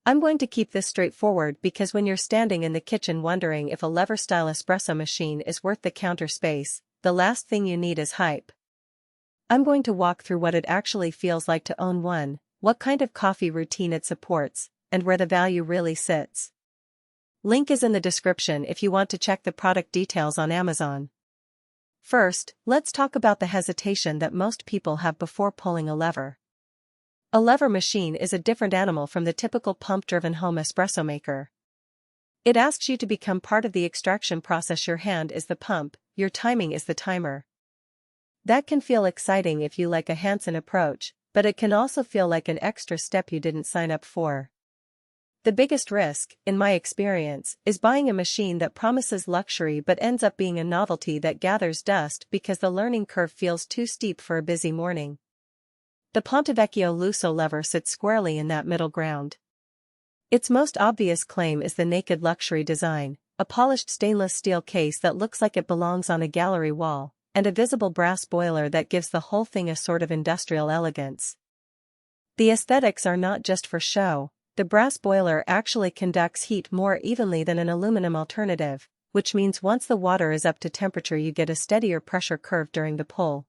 I'm going to keep this straightforward because when you're standing in the kitchen wondering if a lever-style espresso machine is worth the counter space, the last thing you need is hype. I'm going to walk through what it actually feels like to own one, what kind of coffee routine it supports, and where the value really sits. Link is in the description if you want to check the product details on Amazon. First, let's talk about the hesitation that most people have before pulling a lever. A lever machine is a different animal from the typical pump-driven home espresso maker. It asks you to become part of the extraction process. Your hand is the pump, your timing is the timer. That can feel exciting if you like a hands-on approach, but it can also feel like an extra step you didn't sign up for. The biggest risk, in my experience, is buying a machine that promises luxury but ends up being a novelty that gathers dust because the learning curve feels too steep for a busy morning. The Pontevecchio Lusso lever sits squarely in that middle ground. Its most obvious claim is the naked luxury design, a polished stainless steel case that looks like it belongs on a gallery wall, and a visible brass boiler that gives the whole thing a sort of industrial elegance. The aesthetics are not just for show. The brass boiler actually conducts heat more evenly than an aluminum alternative, which means once the water is up to temperature you get a steadier pressure curve during the pull.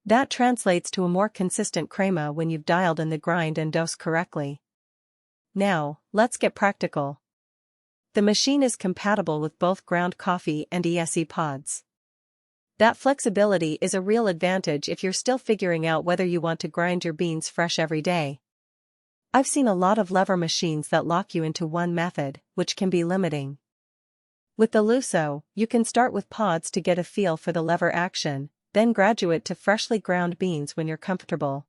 That translates to a more consistent crema when you've dialed in the grind and dose correctly. Now, let's get practical. The machine is compatible with both ground coffee and ESE pods. That flexibility is a real advantage if you're still figuring out whether you want to grind your beans fresh every day. I've seen a lot of lever machines that lock you into one method, which can be limiting. With the Lusso, you can start with pods to get a feel for the lever action, then graduate to freshly ground beans when you're comfortable.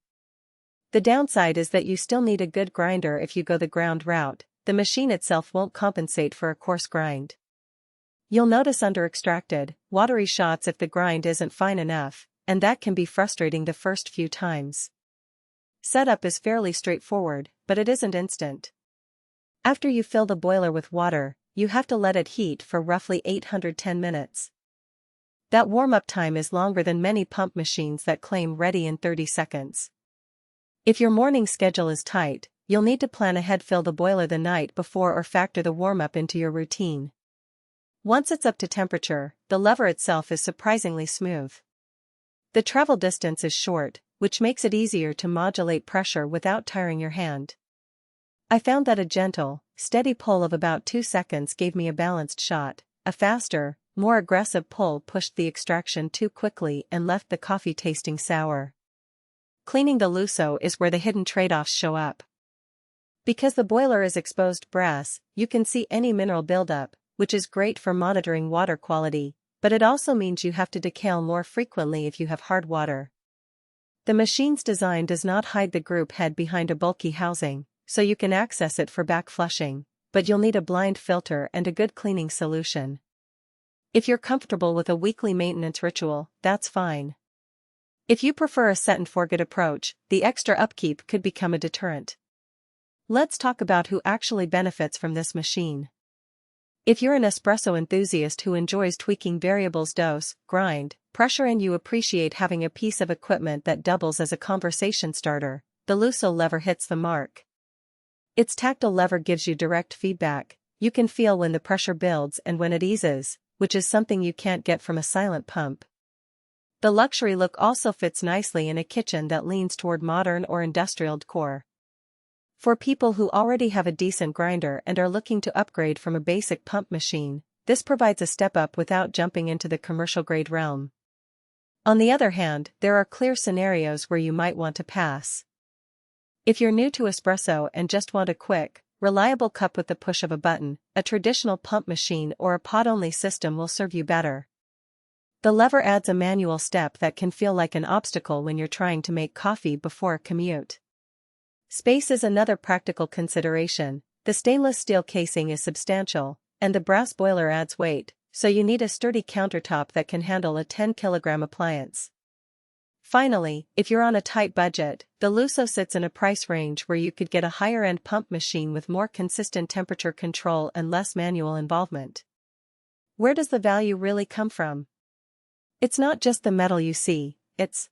The downside is that you still need a good grinder if you go the ground route. The machine itself won't compensate for a coarse grind. You'll notice under-extracted, watery shots if the grind isn't fine enough, and that can be frustrating the first few times. Setup is fairly straightforward, but it isn't instant. After you fill the boiler with water, you have to let it heat for roughly 810 minutes. That warm-up time is longer than many pump machines that claim ready in 30 seconds. If your morning schedule is tight, you'll need to plan ahead. Fill the boiler the night before or factor the warm-up into your routine. Once it's up to temperature, the lever itself is surprisingly smooth. The travel distance is short, which makes it easier to modulate pressure without tiring your hand. I found that a gentle, steady pull of about 2 seconds gave me a balanced shot. A faster, more aggressive pull pushed the extraction too quickly and left the coffee tasting sour. Cleaning the Lusso is where the hidden trade-offs show up. Because the boiler is exposed brass, you can see any mineral buildup, which is great for monitoring water quality, but it also means you have to decale more frequently if you have hard water. The machine's design does not hide the group head behind a bulky housing, so you can access it for back flushing, but you'll need a blind filter and a good cleaning solution. If you're comfortable with a weekly maintenance ritual, that's fine. If you prefer a set-and-forget approach, the extra upkeep could become a deterrent. Let's talk about who actually benefits from this machine. If you're an espresso enthusiast who enjoys tweaking variables, dose, grind, pressure, and you appreciate having a piece of equipment that doubles as a conversation starter, the Lusso lever hits the mark. Its tactile lever gives you direct feedback. You can feel when the pressure builds and when it eases, which is something you can't get from a silent pump. The luxury look also fits nicely in a kitchen that leans toward modern or industrial decor. For people who already have a decent grinder and are looking to upgrade from a basic pump machine, this provides a step up without jumping into the commercial-grade realm. On the other hand, there are clear scenarios where you might want to pass. If you're new to espresso and just want a quick, reliable cup with the push of a button, a traditional pump machine or a pod-only system will serve you better. The lever adds a manual step that can feel like an obstacle when you're trying to make coffee before a commute. Space is another practical consideration. The stainless steel casing is substantial, and the brass boiler adds weight, so you need a sturdy countertop that can handle a 10-kilogram appliance. Finally, if you're on a tight budget, the Lusso sits in a price range where you could get a higher-end pump machine with more consistent temperature control and less manual involvement. Where does the value really come from? It's not just the metal you see, it's